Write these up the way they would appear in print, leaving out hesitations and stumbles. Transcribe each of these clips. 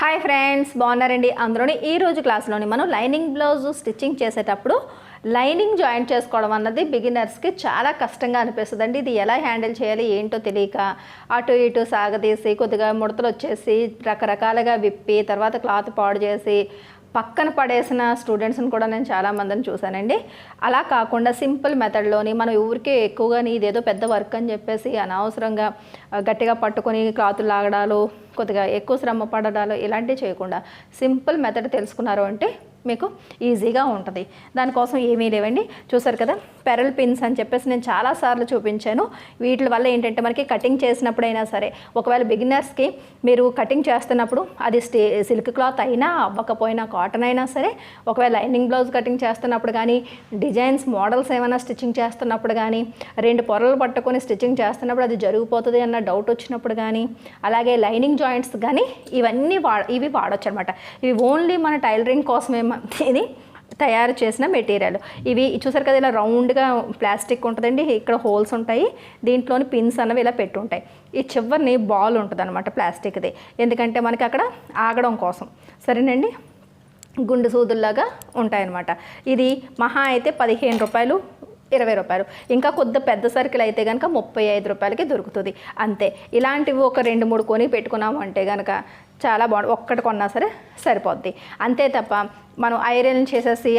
Hi friends, బాగున్నారండి అందరూని. ఈరోజు క్లాస్లోని మనం లైనింగ్ బ్లౌజ్ స్టిచ్చింగ్ చేసేటప్పుడు లైనింగ్ జాయింట్ చేసుకోవడం అన్నది బిగినర్స్కి చాలా కష్టంగా అనిపిస్తుందండి. ఇది ఎలా హ్యాండిల్ చేయాలి ఏంటో తెలియక అటు ఇటు సాగదీసి కొద్దిగా ముడతలు వచ్చేసి రకరకాలుగా విప్పి తర్వాత క్లాత్ పాడు చేసి పక్కన పడేసిన స్టూడెంట్స్ని కూడా నేను చాలామందిని చూశానండి. అలా కాకుండా సింపుల్ మెథడ్లోని మనం ఊరికే ఎక్కువగా ఇదేదో పెద్ద వర్క్ అని చెప్పేసి అనవసరంగా గట్టిగా పట్టుకొని క్లాతులు లాగడాలు కొద్దిగా ఎక్కువ శ్రమ పడడాలు ఇలాంటివి చేయకుండా సింపుల్ మెథడ్ తెలుసుకున్నారు అంటే మీకు ఈజీగా ఉంటుంది. దానికోసం ఏమీ లేవండి. చూసారు కదా, పెరల్ పిన్స్ అని చెప్పేసి నేను చాలాసార్లు చూపించాను. వీటి వల్ల ఏంటంటే మనకి కటింగ్ చేసినప్పుడైనా సరే, ఒకవేళ బిగినర్స్కి మీరు కటింగ్ చేస్తున్నప్పుడు అది సిల్క్ క్లాత్ అయినా అవ్వకపోయినా కాటన్ అయినా సరే, ఒకవేళ లైనింగ్ బ్లౌజ్ కటింగ్ చేస్తున్నప్పుడు కానీ డిజైన్స్ మోడల్స్ ఏమైనా స్టిచ్చింగ్ చేస్తున్నప్పుడు కానీ, రెండు పొరలు పట్టుకొని స్టిచ్చింగ్ చేస్తున్నప్పుడు అది జరిగిపోతుంది అన్న డౌట్ వచ్చినప్పుడు కానీ, అలాగే లైనింగ్ జాయింట్స్ కానీ ఇవన్నీ ఇవి వాడచ్చు అనమాట. ఇవి ఓన్లీ మన టైలరింగ్ కోసమే ఇది తయారు చేసిన మెటీరియల్. ఇవి చూసారు కదా, ఇలా రౌండ్గా ప్లాస్టిక్ ఉంటుందండి. ఇక్కడ హోల్స్ ఉంటాయి, దీంట్లోని పిన్స్ అన్నవి ఇలా పెట్టుంటాయి. ఈ చివరిని బాల్ ఉంటుంది అనమాట ప్లాస్టిక్ది, ఎందుకంటే మనకి అక్కడ ఆగడం కోసం. సరేనండి, గుండు సూదుల్లాగా ఉంటాయన్నమాట. ఇది మహా అయితే 15 రూపాయలు 20 రూపాయలు, ఇంకా కొద్ది పెద్ద సర్కిల్ అయితే కనుక 35 రూపాయలకి దొరుకుతుంది అంతే. ఇలాంటివి ఒక 2-3 కొని పెట్టుకున్నాము అంటే కనుక చాలా బాగుంది. ఒక్కటి కొన్నా సరే సరిపోద్ది అంతే తప్ప మనం ఐరన్ చేసేసి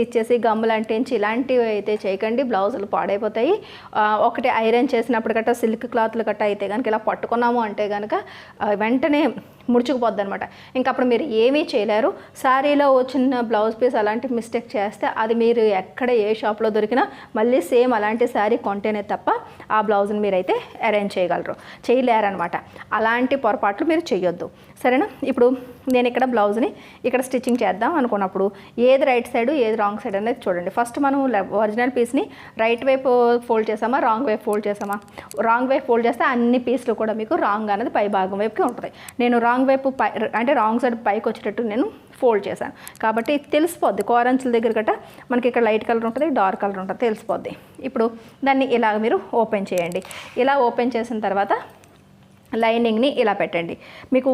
ఇచ్చేసి గమ్ములు అంటించి ఇలాంటివి అయితే చేయకండి, బ్లౌజులు పాడైపోతాయి. ఒకటి ఐరన్ చేసినప్పుడు గట్రా సిల్క్ క్లాత్లు గట్రా అయితే కనుక ఇలా పట్టుకున్నాము అంటే కనుక వెంటనే ముడుచుకుపోద్ది అనమాట. ఇంకప్పుడు మీరు ఏమీ చేయలేరు. శారీలో వచ్చిన బ్లౌజ్ పీస్ అలాంటి మిస్టేక్ చేస్తే అది మీరు ఎక్కడ ఏ షాప్లో దొరికినా మళ్ళీ సేమ్ అలాంటి శారీ కొంటేనే తప్ప ఆ బ్లౌజ్ని మీరైతే అరేంజ్ చేయలేరనమాట. అలాంటి పొరపాట్లు మీరు చేయొద్దు, సరేనా. ఇప్పుడు నేను ఇక్కడ బ్లౌజ్ని ఇక్కడ స్టిచ్చింగ్ చేద్దాం అనుకున్నప్పుడు ఏది రైట్ సైడ్ ఏది రాంగ్ సైడ్ అనేది చూడండి. ఫస్ట్ మనం ఒరిజినల్ పీస్ని రైట్ వైపు ఫోల్డ్ చేసామా రాంగ్ వైపు ఫోల్డ్ చేసామా. రాంగ్ వైపు ఫోల్డ్ చేస్తే అన్ని పీస్లు కూడా మీకు రాంగ్ అనేది పై భాగం వైపుకి ఉంటుంది. నేను రాంగ్ వైపు అంటే రాంగ్ సైడ్ పైకి వచ్చేటట్టు నేను ఫోల్డ్ చేశాను కాబట్టి తెలిసిపోద్ది. కోరంచుల దగ్గర గట్రా మనకి ఇక్కడ లైట్ కలర్ ఉంటుంది, డార్క్ కలర్ ఉంటుంది, తెలిసిపోద్ది. ఇప్పుడు దాన్ని ఇలాగ మీరు ఓపెన్ చేయండి. ఇలా ఓపెన్ చేసిన తర్వాత లైనింగ్ని ఇలా పెట్టండి. మీకు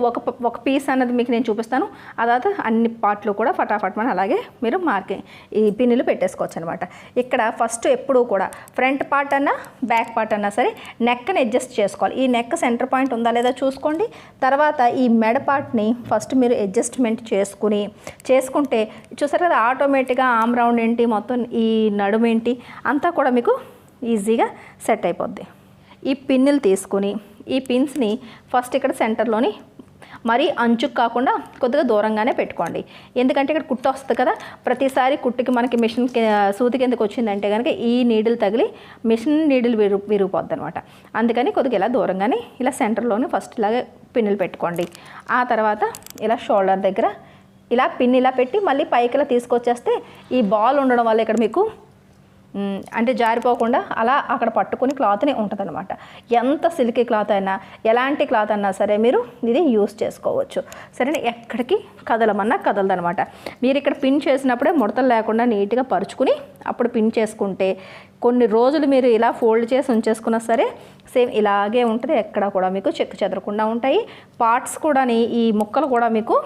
ఒక పీస్ అన్నది మీకు నేను చూపిస్తాను. ఆ తర్వాత అన్ని పార్ట్లు కూడా ఫటాఫట్ మనం అలాగే మీరు మార్కింగ్ ఈ పిన్నులు పెట్టేసుకోవచ్చు అనమాట. ఇక్కడ ఫస్ట్ ఎప్పుడూ కూడా ఫ్రంట్ పార్ట్ అన్నా బ్యాక్ పార్ట్ అన్నా సరే నెక్ని అడ్జస్ట్ చేసుకోవాలి. ఈ నెక్ సెంటర్ పాయింట్ ఉందా లేదా చూసుకోండి. తర్వాత ఈ మెడ పార్ట్ని ఫస్ట్ మీరు అడ్జస్ట్మెంట్ చేసుకుంటే చూసారు కదా, ఆటోమేటిక్గా ఆమ్ రౌండ్ ఏంటి మొత్తం ఈ నడుము ఏంటి అంతా కూడా మీకు ఈజీగా సెట్ అయిపోద్ది. ఈ పిన్నులు తీసుకుని ఈ పిన్స్ని ఫస్ట్ ఇక్కడ సెంటర్లోని మరీ అంచుకు కాకుండా కొద్దిగా దూరంగానే పెట్టుకోండి. ఎందుకంటే ఇక్కడ కుట్టు వస్తుంది కదా, ప్రతిసారి కుట్టుకి మనకి మిషన్ సూది కిందకి వచ్చిందంటే కనుక ఈ నీడిల్ తగిలి మిషన్ నీడిల్ విరిగిపోద్ది అనమాట. అందుకని కొద్దిగా ఇలా దూరంగానే ఇలా సెంటర్లోని ఫస్ట్ ఇలాగే పిన్నులు పెట్టుకోండి. ఆ తర్వాత ఇలా షోల్డర్ దగ్గర ఇలా పిన్ ఇలా పెట్టి మళ్ళీ పైకి ఇలా తీసుకొచ్చేస్తే ఈ బాల్ ఉండడం వల్ల ఇక్కడ మీకు అంటే జారిపోకుండా అలా అక్కడ పట్టుకుని క్లాత్ని ఉంటుంది అనమాట. ఎంత సిల్కీ క్లాత్ అయినా ఎలాంటి క్లాత్ అయినా సరే మీరు ఇది యూస్ చేసుకోవచ్చు, సరేనా. ఎక్కడికి కదలదనమాట. మీరు ఇక్కడ పిన్ చేసినప్పుడే ముడతలు లేకుండా నీట్గా పరుచుకుని అప్పుడు పిన్ చేసుకుంటే కొన్ని రోజులు మీరు ఇలా ఫోల్డ్ చేసి ఉంచేసుకున్నా సరే సేమ్ ఇలాగే ఉంటుంది. ఎక్కడ కూడా మీకు చెక్కు చెదరకుండా ఉంటాయి. పార్ట్స్ కూడా ఈ ముక్కలు కూడా మీకు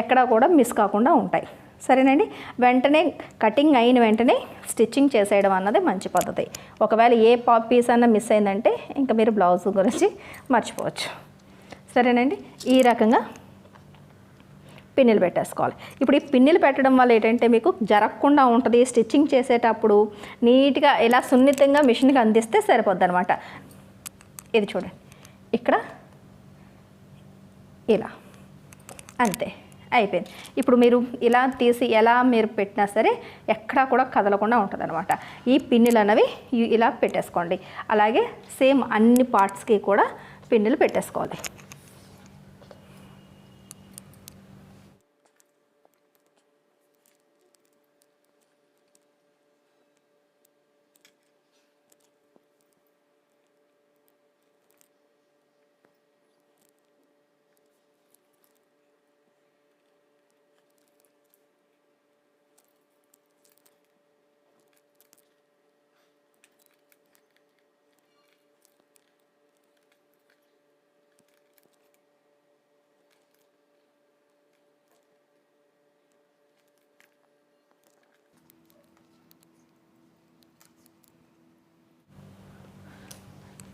ఎక్కడ కూడా మిస్ కాకుండా ఉంటాయి, సరేనండి. వెంటనే కటింగ్ అయిన వెంటనే స్టిచ్చింగ్ చేసేయడం అన్నది మంచి పద్ధతి. ఒకవేళ ఏ పీస్ అన్న మిస్ అయిందంటే ఇంకా మీరు బ్లౌజ్ గురించి మర్చిపోవచ్చు, సరేనండి. ఈ రకంగా పిన్నులు పెట్టేసుకోవాలి. ఇప్పుడు ఈ పిన్నులు పెట్టడం వల్ల ఏంటంటే మీకు జరగకుండా ఉంటుంది. స్టిచ్చింగ్ చేసేటప్పుడు నీట్గా ఇలా సున్నితంగా మిషన్కి అందిస్తే సరిపోద్ది అనమాట. ఇది చూడండి, ఇక్కడ ఇలా అంతే అయిపోయింది. ఇప్పుడు మీరు ఇలా తీసి ఎలా మీరు పెట్టినా సరే ఎక్కడా కూడా కదలకుండా ఉంటుంది అనమాట. ఈ పిన్నులు అనేవి ఇలా పెట్టేసుకోండి. అలాగే సేమ్ అన్ని పార్ట్స్కి కూడా పిన్నులు పెట్టేసుకోవాలి.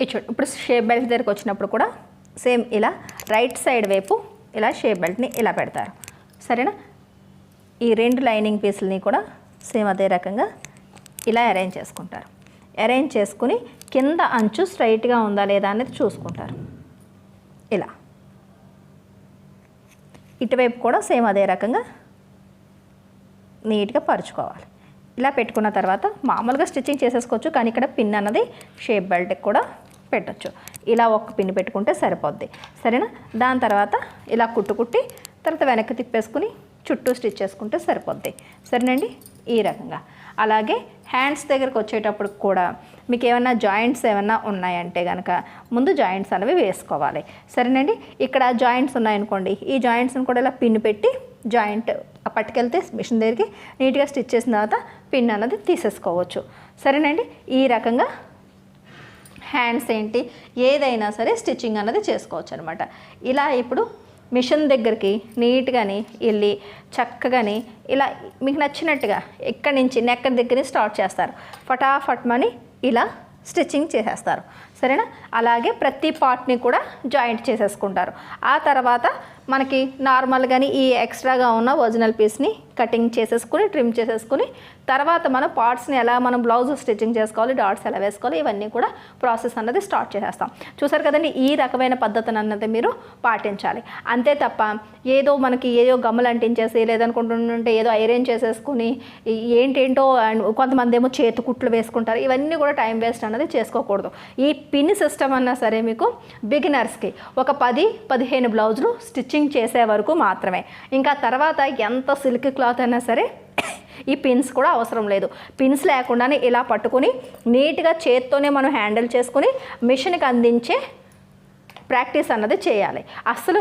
ఇప్పుడు షేప్ బెల్ట్ దగ్గరికి వచ్చినప్పుడు కూడా సేమ్ ఇలా రైట్ సైడ్ వైపు ఇలా షేప్ బెల్ట్ని ఇలా పెడతారు. సరేనా? ఈ 2 లైనింగ్ పీసులని కూడా సేమ్ అదే రకంగా ఇలా అరేంజ్ చేసుకుంటారు. అరేంజ్ చేసుకుని కింద అంచు స్ట్రైట్గా ఉందా లేదా అనేది చూసుకుంటారు. ఇలా ఇటువైపు కూడా సేమ్ అదే రకంగా నీట్గా పరుచుకోవాలి. ఇలా పెట్టుకున్న తర్వాత మామూలుగా స్టిచ్చింగ్ చేసేసుకోవచ్చు, కానీ ఇక్కడ పిన్ అన్నది షేప్ బెల్ట్కి కూడా పెట్టచ్చు. ఇలా ఒక పిన్ పెట్టుకుంటే సరిపోద్ది. సరేనా? దాని తర్వాత ఇలా కుట్టి తర్వాత వెనక్కి తిప్పేసుకుని చుట్టూ స్టిచ్ చేసుకుంటే సరిపోద్ది. సరేనండి? ఈ రకంగా. అలాగే హ్యాండ్స్ దగ్గరకు వచ్చేటప్పుడు కూడా మీకు ఏమైనా జాయింట్స్ ఏమైనా ఉన్నాయంటే కనుక ముందు జాయింట్స్ అనేవి వేసుకోవాలి. సరేనండి? ఇక్కడ జాయింట్స్ ఉన్నాయనుకోండి, ఈ జాయింట్స్ని కూడా ఇలా పిన్ పెట్టి జాయింట్ పట్టుకెళ్తే మిషన్ దగ్గరికి నీట్గా స్టిచ్ చేసిన తర్వాత పిన్ అన్నది తీసేసుకోవచ్చు. సరేనండి? ఈ రకంగా హ్యాండ్స్ ఏంటి ఏదైనా సరే స్టిచ్చింగ్ అన్నది చేసుకోవచ్చు అనమాట. ఇలా ఇప్పుడు మిషన్ దగ్గరికి నీట్గాని వెళ్ళి చక్కగాని ఇలా మీకు నచ్చినట్టుగా ఎక్కడి నుంచి నెక్ దగ్గర స్టార్ట్ చేస్తారు. ఫటాఫట్ మని ఇలా స్టిచ్చింగ్ చేసేస్తారు. సరేనా? అలాగే ప్రతి పార్ట్ని కూడా జాయింట్ చేసేసుకుంటారు. ఆ తర్వాత మనకి నార్మల్గాని ఈ ఎక్స్ట్రాగా ఉన్న ఒరిజినల్ పీస్ని కటింగ్ చేసేసుకుని ట్రిమ్ చేసేసుకుని తర్వాత మనం పార్ట్స్ని ఎలా మనం బ్లౌజ్ స్టిచ్చింగ్ చేసుకోవాలి, డాట్స్ ఎలా వేసుకోవాలి, ఇవన్నీ కూడా ప్రాసెస్ అన్నది స్టార్ట్ చేసేస్తాం. చూసారు కదండి? ఈ రకమైన పద్ధతిని అన్నది మీరు పాటించాలి. అంతే తప్ప ఏదో మనకి ఏదో గమ్ములు అంటించేసి లేదనుకుంటుంటే ఏదో ఐరన్ చేసేసుకుని ఏంటేంటో కొంతమంది ఏమో చేతి కుట్లు వేసుకుంటారు. ఇవన్నీ కూడా టైం వేస్ట్ అన్నది చేసుకోకూడదు. ఈ పిన్ సిస్టమ్ అన్నా సరే మీకు బిగినర్స్కి ఒక 10-15 బ్లౌజులు స్టిచ్చింగ్ చేసే వరకు మాత్రమే. ఇంకా తర్వాత ఎంత సిల్క్ క్లాత్ అయినా సరే ఈ పిన్స్ కూడా అవసరం లేదు. పిన్స్ లేకుండానే ఇలా పట్టుకుని నీట్గా చేత్తోనే మనం హ్యాండిల్ చేసుకుని మిషన్కి అందించే ప్రాక్టీస్ అన్నది చేయాలి. అసలు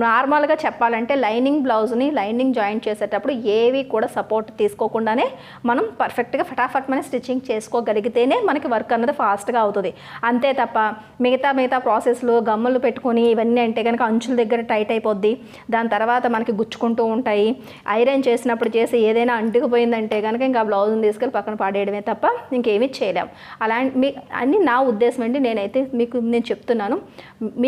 నార్మల్గా చెప్పాలంటే లైనింగ్ బ్లౌజ్ని లైనింగ్ జాయింట్ చేసేటప్పుడు ఏవి కూడా సపోర్ట్ తీసుకోకుండానే మనం పర్ఫెక్ట్గా ఫటాఫట్ మన స్టిచ్చింగ్ చేసుకోగలిగితేనే మనకి వర్క్ అన్నది ఫాస్ట్గా అవుతుంది. అంతే తప్ప మిగతా ప్రాసెస్లు గమ్ములు పెట్టుకొని ఇవన్నీ అంటే కనుక అంచుల దగ్గర టైట్ అయిపోద్ది. దాని తర్వాత మనకి గుచ్చుకుంటూ ఉంటాయి. ఐరన్ చేసినప్పుడు చేసి ఏదైనా అంటుకుపోయిందంటే కనుక ఇంకా బ్లౌజ్ని తీసుకెళ్ళి పక్కన పాడేయడమే తప్ప ఇంకేమీ చేయలేం. అలాంటి అని నా ఉద్దేశం అండి. నేను చెప్తున్నాను,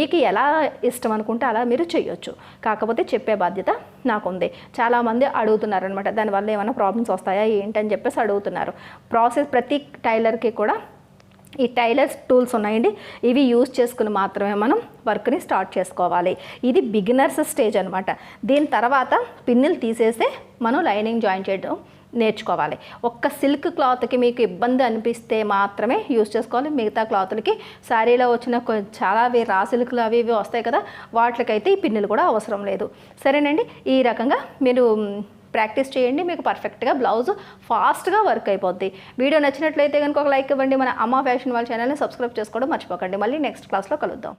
మీకు ఎలా ఇష్టం అనుకుంటే అలా మీరు చేయొచ్చు. కాకపోతే చెప్పే బాధ్యత నాకుంది. చాలామంది అడుగుతున్నారనమాట, దానివల్ల ఏమైనా ప్రాబ్లమ్స్ వస్తాయా ఏంటని చెప్పేసి అడుగుతున్నారు. ప్రాసెస్ ప్రతి టైలర్కి కూడా ఈ టైలర్స్ టూల్స్ ఉన్నాయండి. ఇవి యూజ్ చేసుకుని మాత్రమే మనం వర్క్ని స్టార్ట్ చేసుకోవాలి. ఇది బిగినర్స్ స్టేజ్ అనమాట. దీని తర్వాత పిన్నులు తీసేస్తే మనం లైనింగ్ జాయిన్ చేయడం నేర్చుకోవాలి. ఒక్క సిల్క్ క్లాత్కి మీకు ఇబ్బంది అనిపిస్తే మాత్రమే యూజ్ చేసుకోవాలి. మిగతా క్లాతులకి శారీలో వచ్చిన చాలా రా సిల్క్లు అవి ఇవి వస్తాయి కదా, వాటికైతే ఈ పిన్నులు కూడా అవసరం లేదు. సరేనండి? ఈ రకంగా మీరు ప్రాక్టీస్ చేయండి. మీకు పర్ఫెక్ట్గా బ్లౌజ్ ఫాస్ట్గా వర్క్ అయిపోద్ది. వీడియో నచ్చినట్లయితే కనుక ఒక లైక్ ఇవ్వండి. మన అమ్మ ఫ్యాషన్ వాళ్ళ ఛానల్ని సబ్స్క్రైబ్ చేసుకోవడం మర్చిపోకండి. మళ్ళీ నెక్స్ట్ క్లాస్లో కలుద్దాం.